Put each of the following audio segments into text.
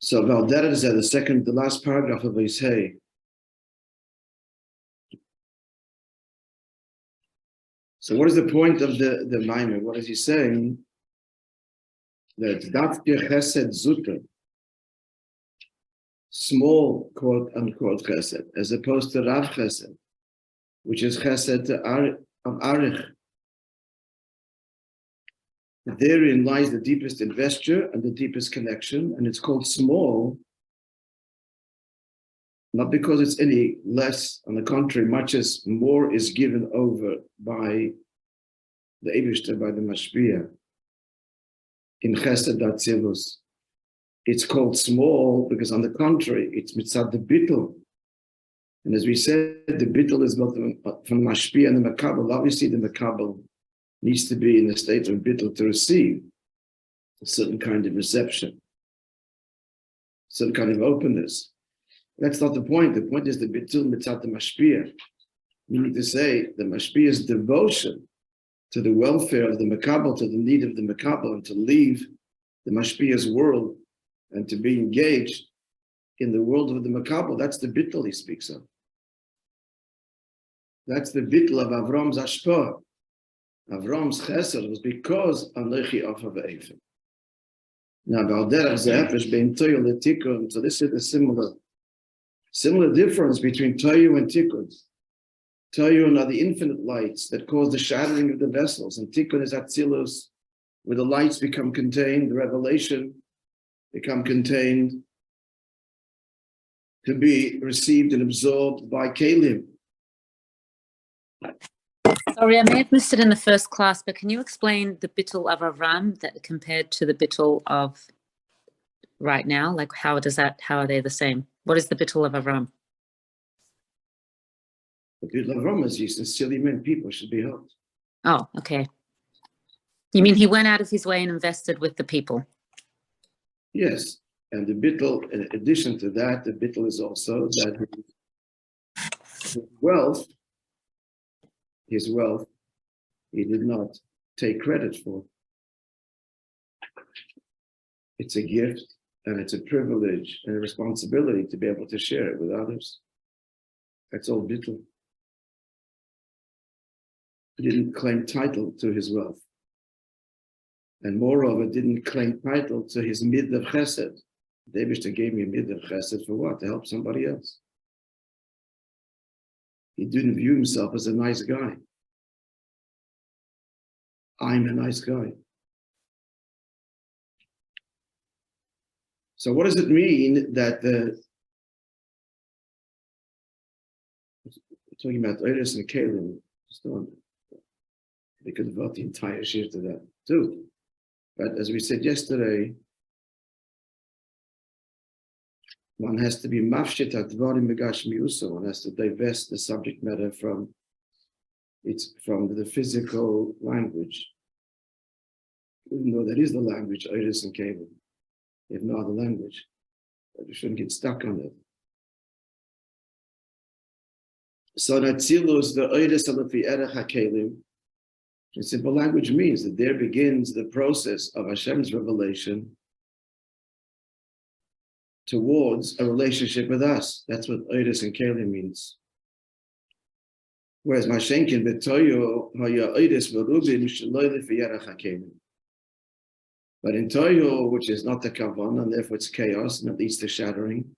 So Valdera is the last paragraph of Moishe. So what is the point of the Maimon? What is he saying? That Dafke Chesed Zutra, small quote unquote Chesed, as opposed to Rav Chesed, which is Chesed of Arich. Therein lies the deepest investure and the deepest connection, and it's called small, not because it's any less, on the contrary, much as more is given over by the Eibishter, by the Mashpia, in Chesed Atzilus. It's called small because, on the contrary, it's mitzad the bittul. And as we said, the bittul is both from Mashpia and the Makabel. Obviously, the Makabel needs to be in a state of bittul to receive a certain kind of reception, certain kind of openness. That's not the point. The point is the bittul mitzat the mashpia. Meaning to say, the mashpia's devotion to the welfare of the makabel, to the need of the makabel, and to leave the mashpia's world and to be engaged in the world of the makabel. That's the bittul he speaks of. That's the bittul of Avram's ashpah. Avram's chesed was because Anochi Ofa Ve'efim. Now, Balderach Ze'efesh Bein Toyu LeTikun. So this is a similar difference between Toyu and Tikkun. Toyu are the infinite lights that cause the shattering of the vessels, and Tikkun is Atzilus, where the lights become contained, the revelation become contained to be received and absorbed by Kalim. Sorry, I may have missed it in the first class, but can you explain the bittul of Avram that compared to the bittul of right now? Like, how are they the same? What is the bittul of Avram? The bittul of Avram is you sincerely meant people should be helped. Oh, okay. You mean he went out of his way and invested with the people? Yes. And the bittul, in addition to that, the bittul is also that his wealth, he did not take credit for. It's a gift and it's a privilege and a responsibility to be able to share it with others. That's all bittul. He didn't claim title to his wealth. And moreover, didn't claim title to his mid of chesed. The Eibishter gave me a mid of chesed for what? To help somebody else. He didn't view himself as a nice guy. I'm a nice guy. So what does it mean that we're talking about Oiris and Kalim? We could devote the entire shir to that too. But as we said yesterday, one has to be mafshit advarim megashmi uso. One has to divest the subject matter from the physical language. Even though that is the language, Oiris and Kalim. They have no other language. But we shouldn't get stuck on it. So Natzilus, the Oiris Alefi Erech HaKelim, in simple language means that there begins the process of Hashem's revelation towards a relationship with us. That's what Oiris and Kelim means. Whereas Mashenkin b'Toyo haya Oiris v'Rubin shelo lefi Erech HaKelim. But in Toyo, which is not the Kavan, and therefore it's chaos, and it leads to shattering.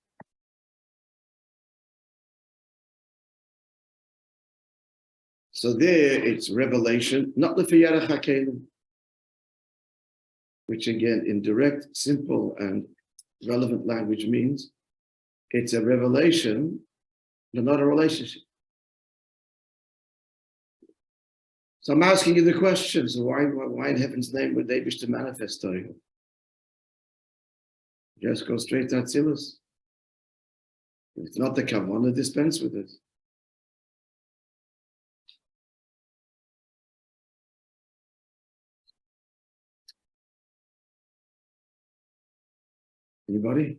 So there it's revelation, not the Fiyarach HaKelim, which again, in direct, simple, and relevant language means it's a revelation, but not a relationship. So I'm asking you the question, so why in heaven's name would they wish to manifest to you? Just go straight to Atzilus. If it's not the Kavanah, dispense with it. Anybody?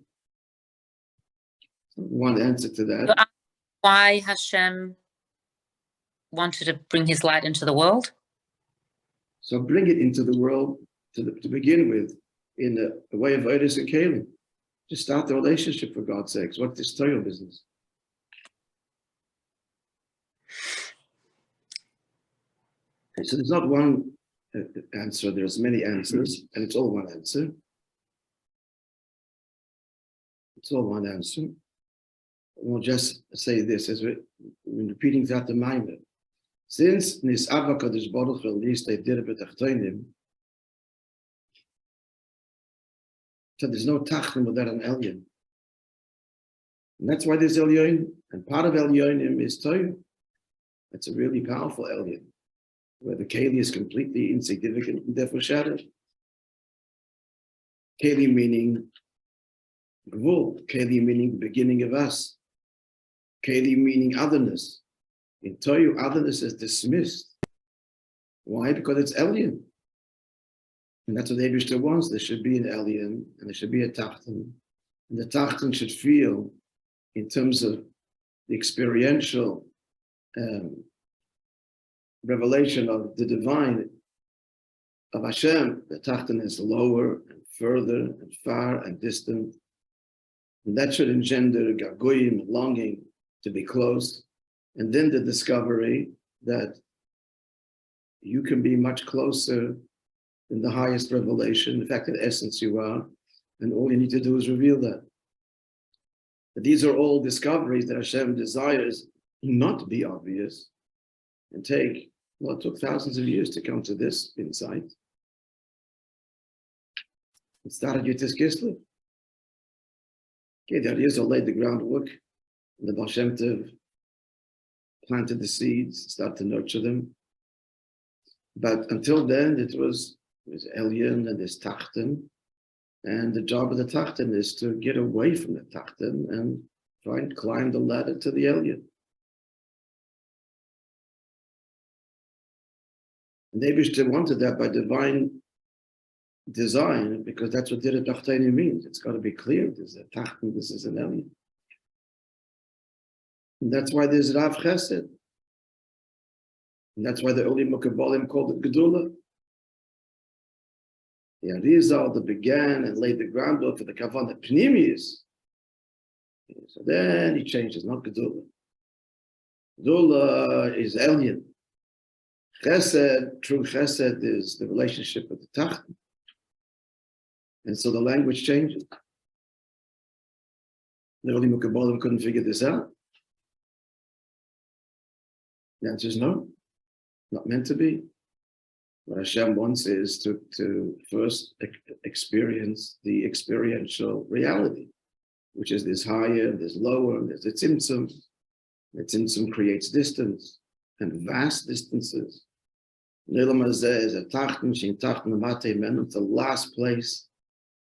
One answer to that. Why Hashem wanted to bring his light into the world? So bring it into the world to begin with in a way of Oiris and Kalim. Just start the relationship for God's sakes. What's this Torah business? Okay, so there's not one answer, there's many answers, and it's all one answer. It's all one answer. We'll just say this as we're repeating that the Maamar. Since Nis'ava Kadosh Baruch Hu released a dir b'tachtonim, so there's no tachton without an elyon. And that's why there's elyon, and part of elyonim is Torah. That's a really powerful elyon, where the keli is completely insignificant and therefore shattered. Keli meaning gvul, keli meaning the beginning of us, keli meaning otherness. In Torah, otherness is dismissed. Why? Because it's elyon. And that's what the Eibishter wants. There should be an elyon, and there should be a tachton. And the tachton should feel, in terms of the experiential revelation of the divine, of Hashem, the tachton is lower and further and far and distant. And that should engender gagoyim, longing to be close. And then the discovery that you can be much closer in the highest revelation, in fact, in essence you are, and all you need to do is reveal that. But these are all discoveries that Hashem desires not to be obvious and take. Well, it took thousands of years to come to this insight. It started with this Kessler. Okay, the ideas all laid the groundwork, and the Baal Shem Tov planted the seeds, started to nurture them. But until then, it was Elyon and this Tachten. And the job of the Tachten is to get away from the Tachten and try and climb the ladder to the Elyon. And the Eibishter wanted that by divine design, because that's what Dir Tachteni means. It's got to be clear. There's a Tachten, this is an Elyon. And that's why there's Rav Chesed. And that's why the early Mukabalim called it Gedula. The Arizal that began and laid the groundwork for the Kavanah Pnimius. So then he changed it, not Gedula. Gedula is Elyon. Chesed, true Chesed, is the relationship with the Tachten. And so the language changes. The early Mukabalim couldn't figure this out. The answer is no, not meant to be. What Hashem wants is to first experience the experiential reality, which is this higher, this lower, there's a tzimtzum. The tzimtzum creates distance and vast distances. It's the last place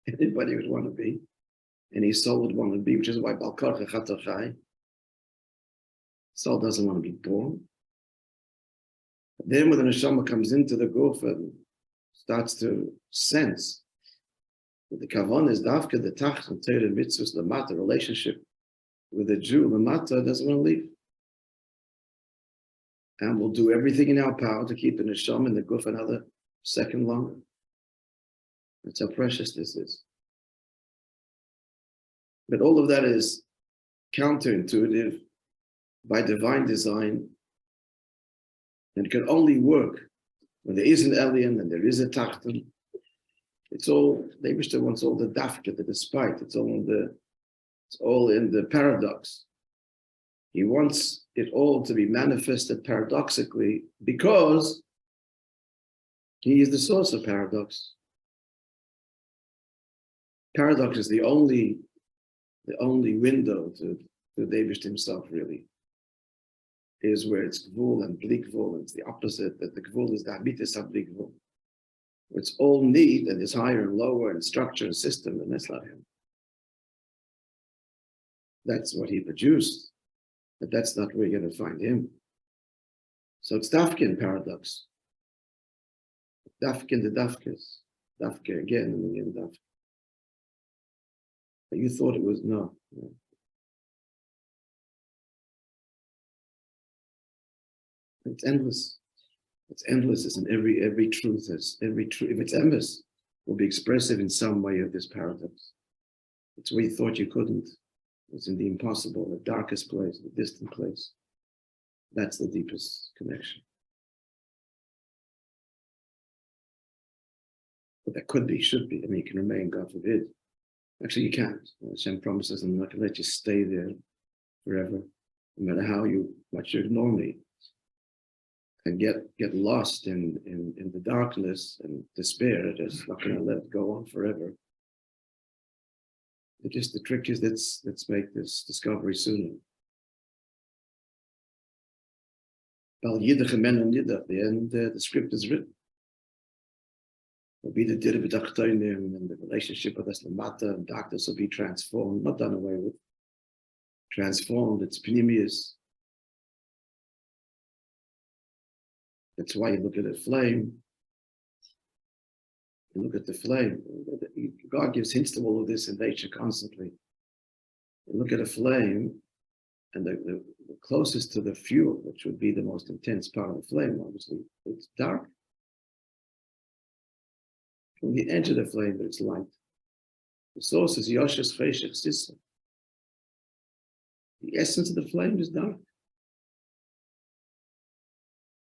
anybody would want to be, any soul would want to be, which is why soul doesn't want to be born. Then when the neshama comes into the guf and starts to sense that the kavan is dafka, the tach, and Torah mitzvahs, the mata relationship with the Jew, the mata doesn't want to leave. And we'll do everything in our power to keep the neshama in the guf another second longer. That's how precious this is. But all of that is counterintuitive by divine design. And it can only work when there is an Elyon and there is a Tachten. It's all, the Eibishter wants all the dafka, the despite, it's all in the paradox. He wants it all to be manifested paradoxically because he is the source of paradox. Paradox is the only window to the Eibishter himself, really. Is where it's gvul and bli gvul, it's the opposite, that the gvul is the habitus of bli gvul. It's all neat and it's higher and lower and structure and system, and that's not him. That's what he produced, but that's not where you're going to find him. So it's Dafkin paradox. Dafkin the Dafkas. Dafka again and again Dafka. But you thought it was no. It's endless. It's endless. It's in every truth. It's every truth. If it's endless, will be expressive in some way of this paradox. It's where you thought you couldn't. It's in the impossible, the darkest place, the distant place. That's the deepest connection. But that could be, should be. I mean, you can remain, God forbid. Actually, you can't. Hashem promises, I'm not going to let you stay there forever, no matter how much you ignore me, and get lost in the darkness and despair. Just not going to let it go on forever. The trick is let's make this discovery sooner. The end, the script is written. Will be the dir b'tachtonim, and the relationship with us lamata and darkness will be transformed, not done away with. Transformed, it's pneumius. That's why you look at a flame. You look at the flame. God gives hints to all of this in nature constantly. You look at a flame, and the closest to the fuel, which would be the most intense part of the flame, obviously, it's dark. From the edge of the flame, it's light. The source is Yoshes Cheshech Sissa. The essence of the flame is dark.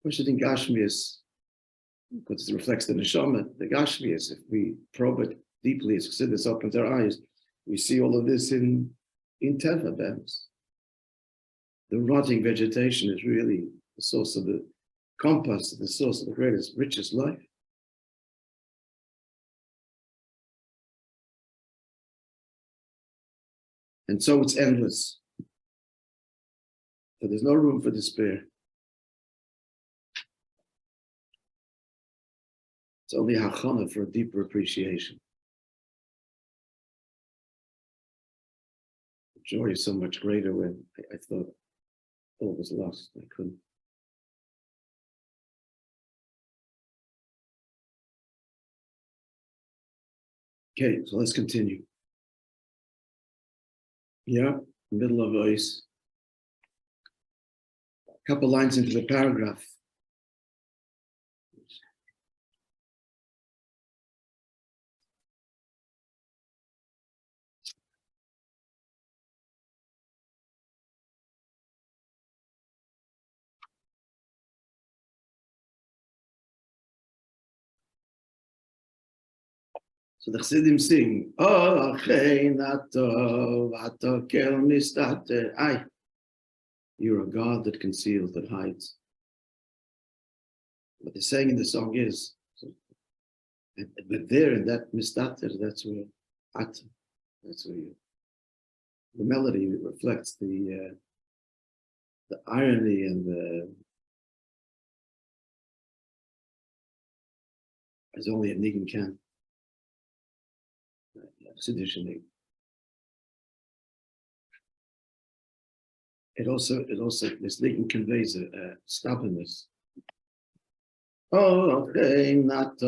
Which in Gashmias, because it reflects the neshama, the Gashmias, if we probe it deeply, as Chassidus opens our eyes, we see all of this in Teva Bems. The rotting vegetation is really the source of the compass, the source of the greatest, richest life. And so it's endless. So there's no room for despair. It's only hachana for a deeper appreciation. The joy is so much greater when I thought all was lost. I couldn't. Okay, so let's continue. Yeah, middle of voice. A couple lines into the paragraph. So the Chassidim sing, oh, you're a God that conceals, that hides. What they're saying in the song is, but there in that mistater, that's where the melody reflects the irony and as only a niggin can. It also this niggin conveys a stubbornness. Oh, okay, not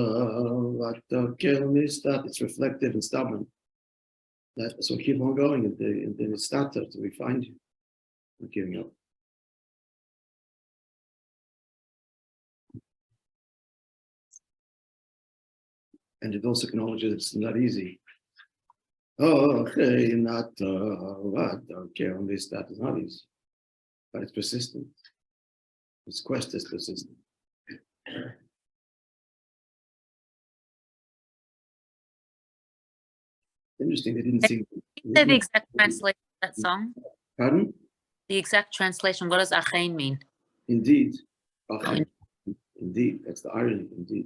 kill me, stop. It's reflective and stubborn. So keep on going in the starter till we find you. Not giving up. And it also acknowledges it's not easy. Oh, okay, not on this, that is not easy. But it's persistent. Its quest is persistent. Interesting, they didn't see. The exact translation of that song? Pardon? The exact translation, what does achein mean? Indeed. Achein. Indeed, that's the irony, indeed.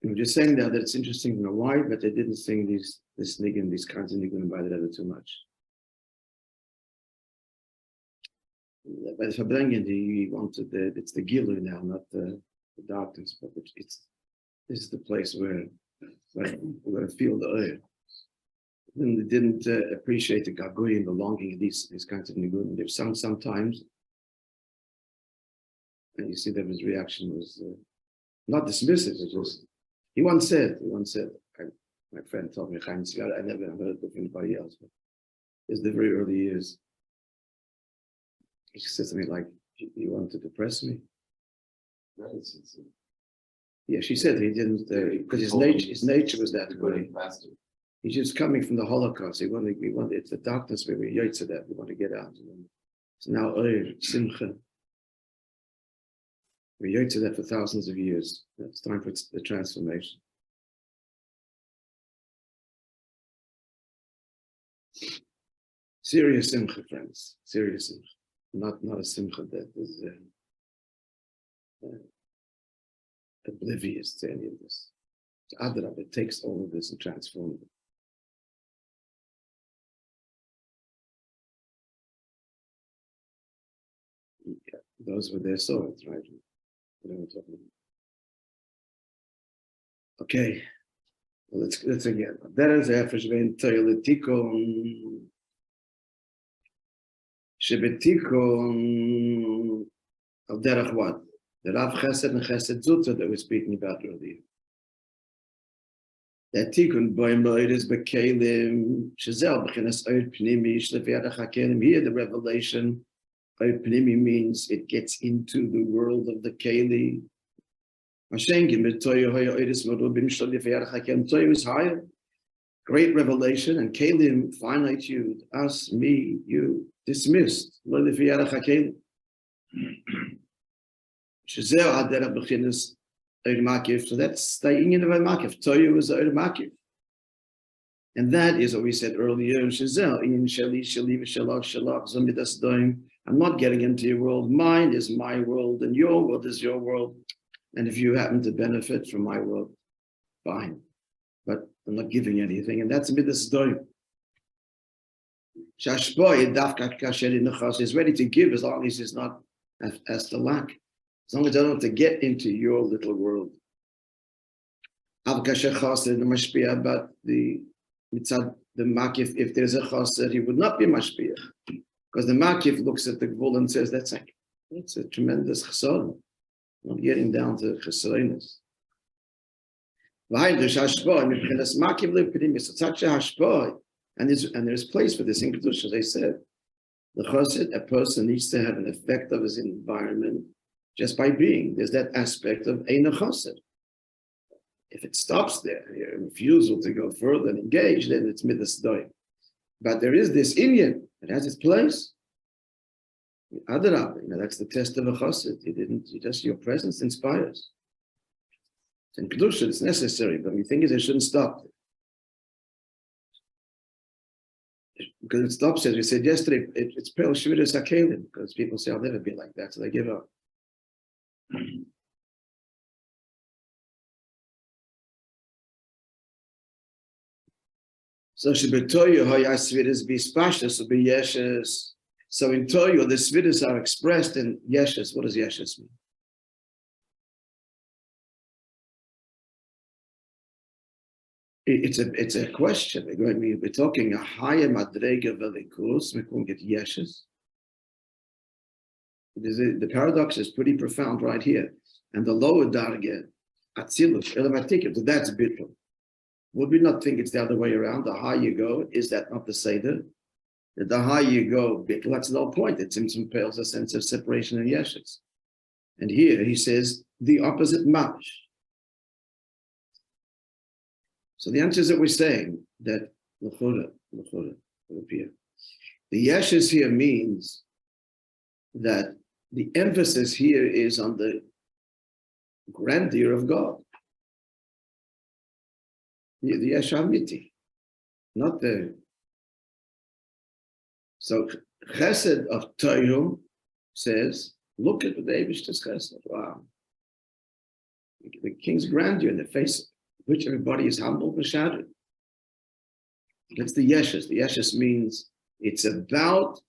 We were just saying that it's interesting to know why, but they didn't sing this niggin, these kinds of niggin by the letter too much. By the Fabrengen, he wanted it's the gilu now, not the darkness, but this is the place where we're going to feel the oil. Then they didn't appreciate the gagui and the longing of these kinds of nigun. They've sung sometimes, and you see that his reaction was not dismissive. It was. He once said, my friend told me, I never heard of anybody else, but it's the very early years. He said something like, you want to depress me? Yeah, she said he didn't, because his nature was that way. He's just coming from the Holocaust. He wanted, it's the darkness where we yaitze that. We want to get out. So now, Simcha. We yaitze that for thousands of years. It's time for the transformation. Serious Simcha, friends. Serious Simcha. Not a Simcha that is oblivious to any of this. It's Adrab, it takes all of this and transforms it. Yeah, those were their swords, right? What are we talking about? Okay, well, let's again. That is Efeshvein Toiletikon Shebetikon of Derech what? The Rav Chesed and Chesed Zutta that we're speaking about earlier. That Tikkun by Moedes Bekelim Shazel Bechinas Oid Pnimi Shleviadach HaKelim. Here the revelation Oid Pnimi means it gets into the world of the Keli. Toyu is higher. Great revelation and Kelim, finite you, us, me, you, dismissed. So that's staying in the makif. Toyu is the makif. And that is what we said earlier. I'm not getting into your world. Mine is my world, and your world is your world. And if you happen to benefit from my world, fine. But I'm not giving anything. And that's midas doim. Shashboy is ready to give as long as he's not as to lack. As long as I don't have to get into your little world. But the makif, if there's a chassid, he would not be mashpiach. Because the makif looks at the gvul and says, that's a tremendous chassid. Not getting down to chassidus. And there's place for this in Kedusha, as I said. The chassid, a person needs to have an effect of his environment just by being. There's that aspect of ein chassid. If it stops there, your refusal to go further and engage, then it's midas doim. But there is this inyan, it has its place. Adarab, that's the test of a chassid. Your presence inspires. In Kedusha, it's necessary, but the thing is, it shouldn't stop. Because it stops, as we said yesterday, it's Pel Shviras HaKelim, because people say, I'll never be like that, so they give up. So Shebetoyu Hoya Sviras be Spashas or be Yeshes. So in Toyu, the Sviras are expressed in Yeshes. What does Yeshes mean? It's a question. We're talking a higher madrega velikus. We can't get Yeshes. The paradox is pretty profound right here. And the lower darge, Atzilus, Elevatikim, that's bittul. Would we not think it's the other way around? The higher you go, is that not the Seder? That the higher you go, bittul, that's the whole point. It impels a sense of separation and Yeshes. And here he says the opposite mamash. So the answer is that we're saying that the Yeshes here means that the emphasis here is on the grandeur of God. The Yesh Hamiti, not the. So Chesed of Toyu says, look at the Eibishter's Chesed. Wow. The king's grandeur in the face of which everybody is humbled and shouted. That's the Yeshes. The Yeshes means it's about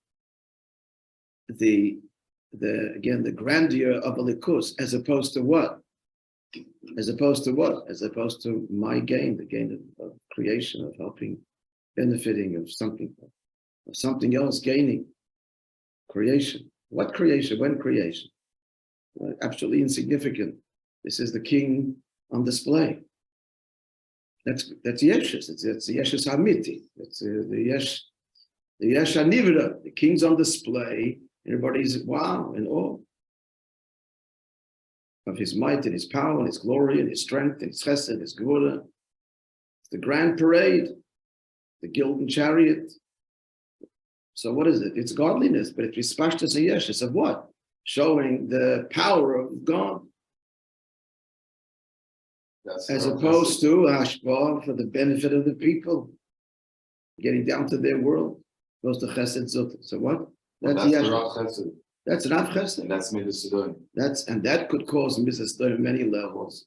the grandeur of a likus, as opposed to what? As opposed to what? As opposed to my gain, the gain of creation, of helping, benefiting of something else, gaining. Creation. What creation? When creation? Absolutely insignificant. This is the king on display. That's Yeshes. It's the Yeshes Hamiti. It's the Yesh Hanivra. The king's on display. Everybody's wow and awe. of his might and his power and his glory and his strength and his chesed, his gevura. It's the grand parade, the golden chariot. So what is it? It's godliness, but it's rispashtas hayeshes of what? Showing the power of God. As opposed to hashpah for the benefit of the people, getting down to their world. Goes to chesed zut. So what? That's chesed. That's Rav Chesed. And that's midas sedon. And that could cause midas sedon many levels,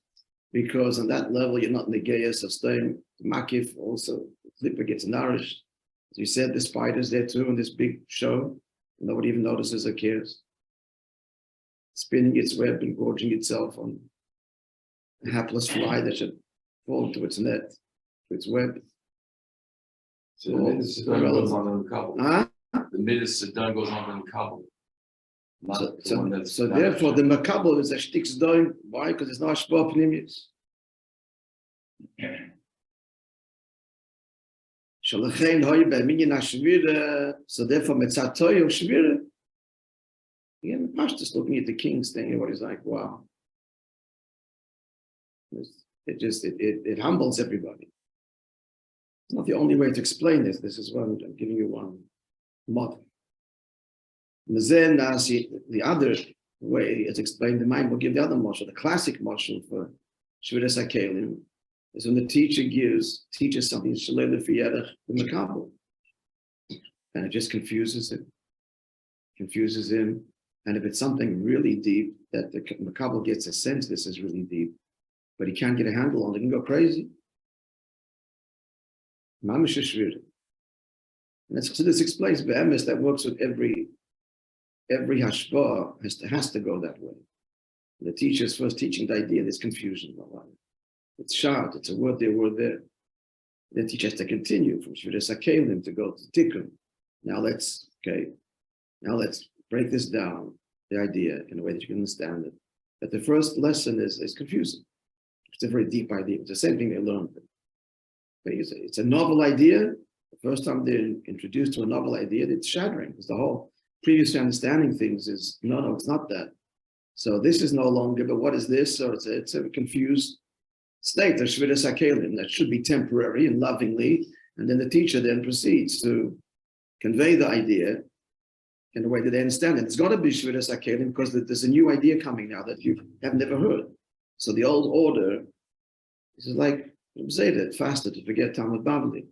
because on that level you're not negayas of stone. Makif also, the clipper gets nourished. As you said, the spiders there too in this big show. Nobody even notices or cares. Spinning its web and gorging itself on a hapless fly that should fall into its net, to its web. So the midas sedon goes on in the couple. The midas sedon goes on in the couple. So therefore, the makabel is a shtick's doing. Why? Because it's not shpah pnimius. Shalachein hoy be'minyan hashvira. So therefore, metzatoy of shvira. Again, the pastor's looking at the king, saying, "What is like? Wow." It humbles everybody. It's not the only way to explain this. This is one I'm giving you one model. Then the other way is explained. The mind will give the other marshal, the classic marshal for Shviras HaKelim, is when the teacher teaches something Shalele Fiyerech the Makabel, and it just confuses him. And if it's something really deep that the Makabel gets a sense this is really deep, but he can't get a handle on it, he can go crazy. Mamish Shvira. And that's Chassidus explains Be'emes that works with every hashpah has to go that way. The teacher's first teaching the idea, there's confusion. It's short, it's a word there. The teacher has to continue from Shviras HaKelim to go to Tikkun. Now let's break this down, the idea, in a way that you can understand it. But the first lesson is confusing. It's a very deep idea. It's the same thing they learned. It's a novel idea. The first time they're introduced to a novel idea, it's shattering, because the whole previously understanding things is, no, it's not that. So this is no longer, but what is this? So it's a confused state of Shviras HaKelim that should be temporary and lovingly, and then the teacher then proceeds to convey the idea in a way that they understand it. It's got to be Shviras HaKelim because there's a new idea coming now that you have never heard. So the old order, this is like Zayda, faster to forget Talmud Bavli.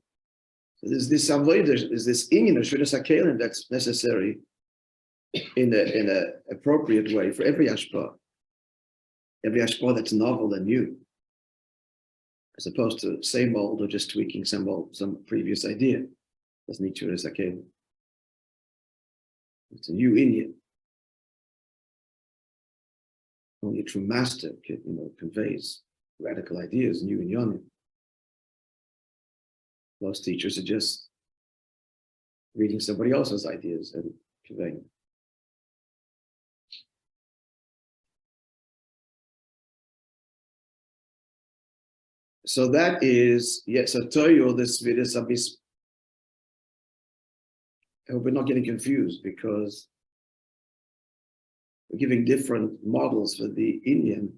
So there's this avodah, there's this inyan of Shviras HaKelim that's necessary in an appropriate way for every hashpah that's novel and new, as opposed to same old or just tweaking some previous idea. Doesn't need Shviras HaKelim. It's a new inyan. Only a true master conveys radical ideas, new inyanim. Most teachers are just reading somebody else's ideas and conveying. So that is, yes, so Toyo, this Vidas Abis. I hope we're not getting confused because we're giving different models for the Indian.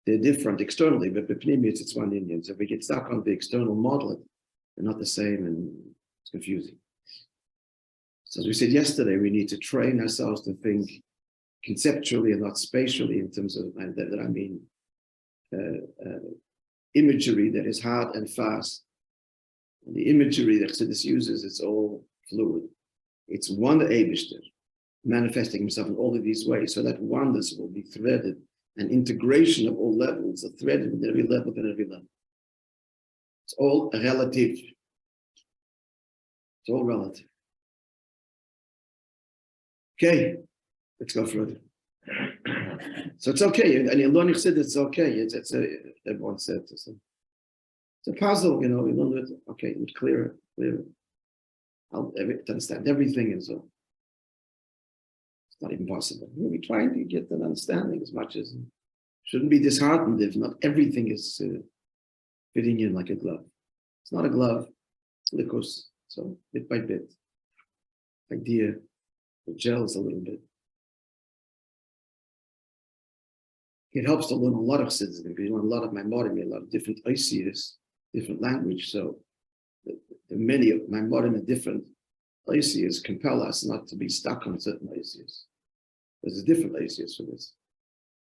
They're different externally, but B'pnimius, it's one Indian. So if we get stuck on the external model, they're not the same and it's confusing. So as we said yesterday, we need to train ourselves to think conceptually and not spatially in terms of, that I mean, imagery that is hard and fast. And the imagery that Chassidus uses, it's all fluid. It's one Eibishter manifesting himself in all of these ways, so that oneness will be threaded, and integration of all levels are threaded with every level and every level. It's all relative. It's all relative. Okay, let's go further. So it's okay, and you learn Chassidus, it's okay. Everyone said it's a puzzle, we learn it. Okay, it's clearer. To understand everything is it's not even possible. We're trying to get an understanding as much as shouldn't be disheartened if not everything is fitting in like a glove. It's not a glove, it's liquors. So bit by bit, idea, it gels a little bit. it helps to learn a lot of Chassidus, because you learn a lot of Maimorim, a lot of different Oisias, different language. So the many of Maimorim and different Oisias compel us not to be stuck on certain Oisias. There's different Oisias for this.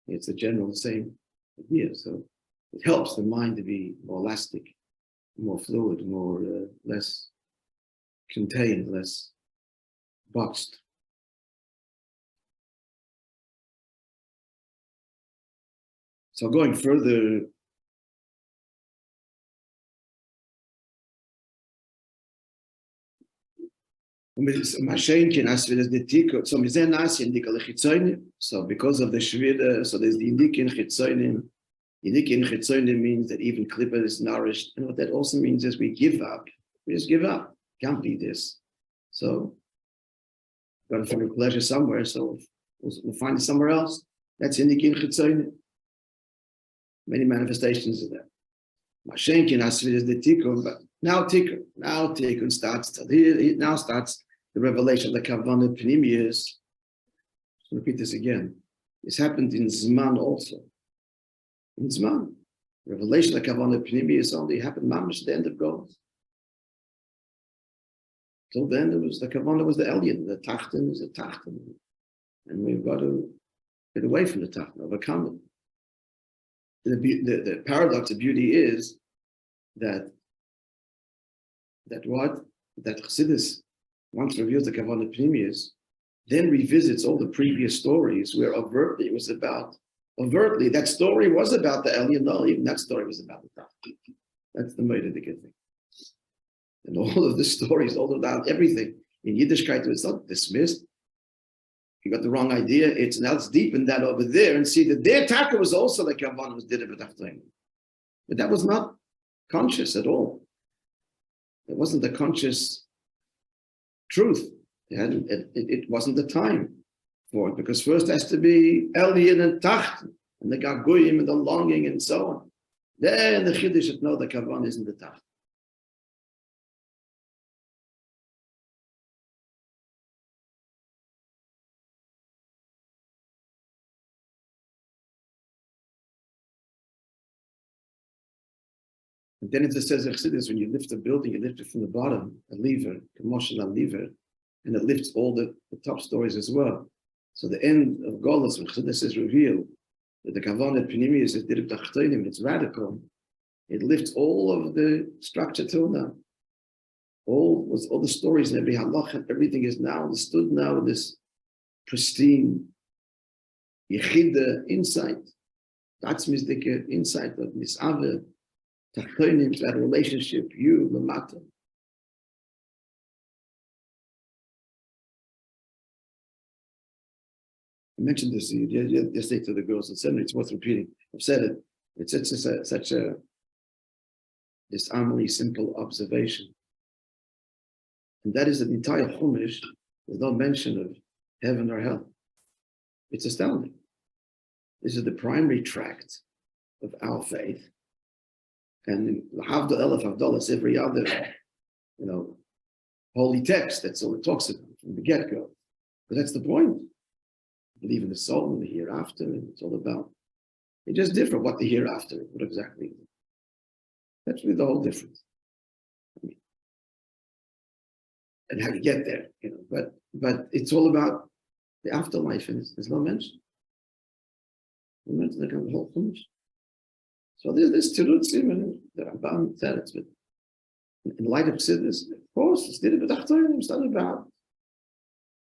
It's a general same idea. So it helps the mind to be more elastic, more fluid, more less contained, less boxed. So going further, so because of the Shvira, so there's the Indikin Chitzonim. Indikin Chitzonim means that even Klippa is nourished. And what that also means is we give up. We just give up. Can't be this. So got to find pleasure somewhere, so we'll find it somewhere else. That's Indikin Chitzonim. Many manifestations of that. Mashenkin Asvid is the Tikkun, but now Tikkun starts. Now starts the revelation of the Kavanah Pnimius. I'll repeat this again. This happened in Zman also. In Zman, revelation of the Kavanah Pnimius only happened mamish at the end of God. Till then, the Kavanah was the Elyon, the Tachten was the Tachten, and we've got to get away from the Tachten, overcome it. The paradox of beauty is that Chassidus, once reveals the Kavanah Pnimius, then revisits all the previous stories where overtly that story was about the Elyon. No, even that story was about the Tachten. That's the mode of the good thing. And all of the stories, all about everything in Yiddishkeit, it's not dismissed. You got the wrong idea. It's now it's deepen that over there and see that their taka was also like Kavanah was did it, but that was not conscious at all. It wasn't the conscious truth. It wasn't the time for it, because first has to be Elyon and Tacht and the Gargoyim and the longing and so on. Then the Chiddush should know the Kavanah isn't the Tacht. And then it says in Chassidus, when you lift a building, you lift it from the bottom, a lever, commotion a lever, and it lifts all the top stories as well. So the end of Golus, when Chassidus is revealed, that the Kavanah Pnimius is direct Achtonim, it's radical. It lifts all of the structure till now. All the stories in every halach, everything is now understood now with this pristine Yechida insight. That's Mizdike insight of Nisave. Tachtonim, that relationship, you, the matter. I mentioned this yesterday to the girls in seminary. It's worth repeating. I've said it. It's such a disarmingly simple observation, and that is that the entire Chumash, there's no mention of heaven or hell. It's astounding. This is the primary tract of our faith. And in Havdol Elef Havdolas, every other, holy text, that's all it talks about from the get-go. But that's the point. Believe in the soul and the hereafter, and it's all about. It's just different what the hereafter is, what exactly is. That's really the whole difference. And how you get there, but it's all about the afterlife, and there's no mention. No mention the whole Chumash. So there's this Tirutzim and the Rabban said it's in light of Chassidus, of course, it's not about.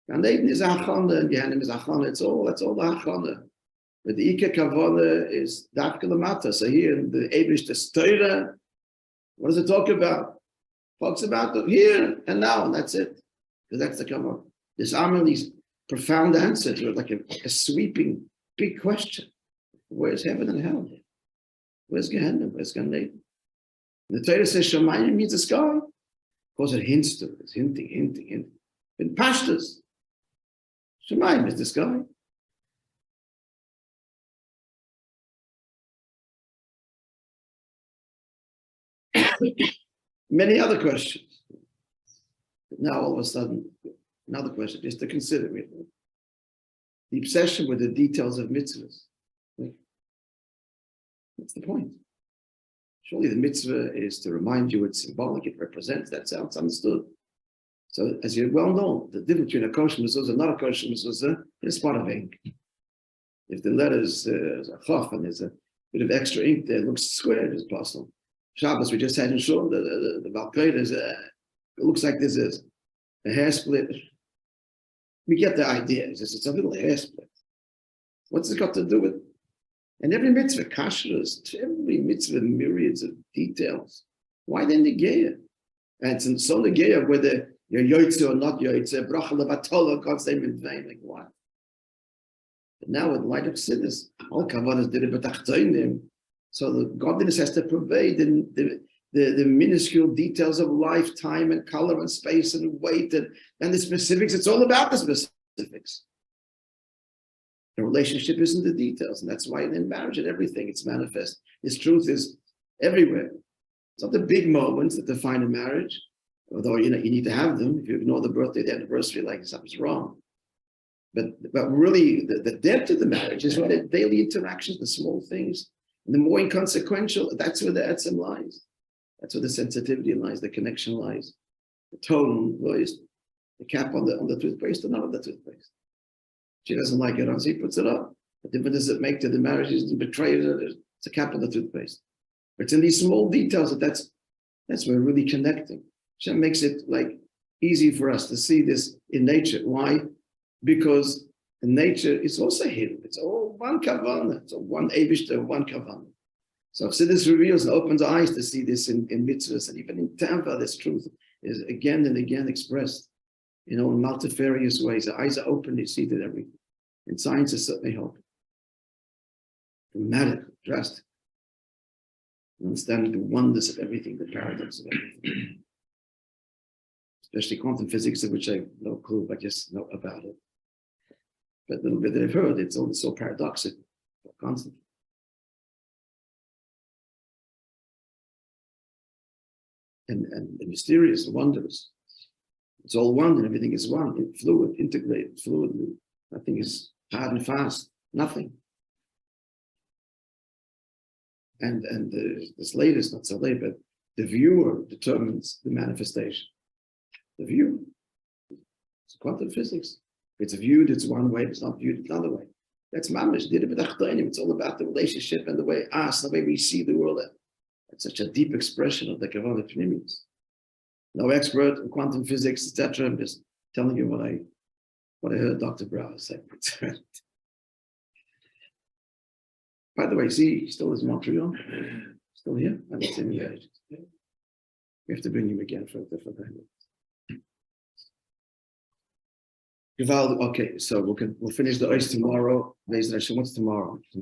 And Eden is Achana and Yehanim is Achana. That's all the Achana. But the Ike Kavanah is Dafka Lamata. So here in the Eibush Torah, what does it talk about? Talks about the here and now, and that's it. Because that's the Kavanah. This Amelie's profound answer to it, like a sweeping big question. Where's heaven and hell? Where's Gehenna? Where's Gan Eden? The Torah says Shemayim means the sky. Of course, it hints to it. It's hinting. In Pashtus, Shemayim is the sky. Many other questions. Now, all of a sudden, another question, just to consider. The obsession with the details of mitzvahs. That's the point. Surely the mitzvah is to remind you it's symbolic, it represents, that sounds understood. So, as you well know, the difference between a kosher mezuzah and not a kosher mezuzah is a spot of ink. If the letters a chaf and there's a bit of extra ink there, it looks square as possible. Shabbos, we just had in shul, the Valkyrie, it looks like there's a hair split. We get the idea, it's a little hair split. What's it got to do with? And every mitzvah, kashrus, every mitzvah, myriads of details. Why then negeya? And it's so negeya whether you're yoytze or not yoytze, bracha levatola, God's name in vain, like what? But now with light of Chassidus, all kavanas did it, but achtoinim. So the godliness has to pervade the minuscule details of life, time, and color, and space, and weight, and the specifics. It's all about the specifics. The relationship isn't the details, and that's why in marriage and everything it's manifest. This truth is everywhere. It's not the big moments that define a marriage, although you need to have them. If you ignore the birthday, the anniversary, like something's wrong. But really, the depth of the marriage is what the daily interactions, the small things, and the more inconsequential. That's where the etzem lies. That's where the sensitivity lies, the connection lies, the tone lies, the cap on the toothpaste or not on the toothpaste. She doesn't like it on, so he puts it up. What difference does it make to the marriage? He's betrayed it. It's a cap on the toothpaste. But it's in these small details that's where we're really connecting. Hashem makes it like easy for us to see this in nature. Why? Because in nature it's also hidden. It's all one kavanah. It's all one eibishter, one kavanah. So Chassidus reveals and opens eyes to see this in mitzvahs, and even in Tampa, this truth is again and again expressed, in multifarious ways. The eyes are open, you see that everything. And science is certainly helping. Dramatic, drastic. Understanding the wonders of everything, the paradox of everything. Especially quantum physics, of which I have no clue, but just know about it. But a little bit that I've heard, it's all so paradoxical, constantly. And mysterious, wondrous. It's all one, and everything is one, fluid, integrated, fluidly. Nothing is hard and fast, nothing. And this latest, not so late, but the viewer determines the manifestation. The view. It's quantum physics. If it's viewed, it's one way. If it's not viewed, it's another way. That's mamish. It's all about the relationship and the way we see the world. It's such a deep expression of the kavanah pnimius. No expert in quantum physics, etc. I'm just telling you what I heard Dr. Brown say. By the way, see, he still is in Montreal. Still here? I haven't seen him. We have to bring him again for a different time. Okay, so we'll finish the ice tomorrow. What's tomorrow?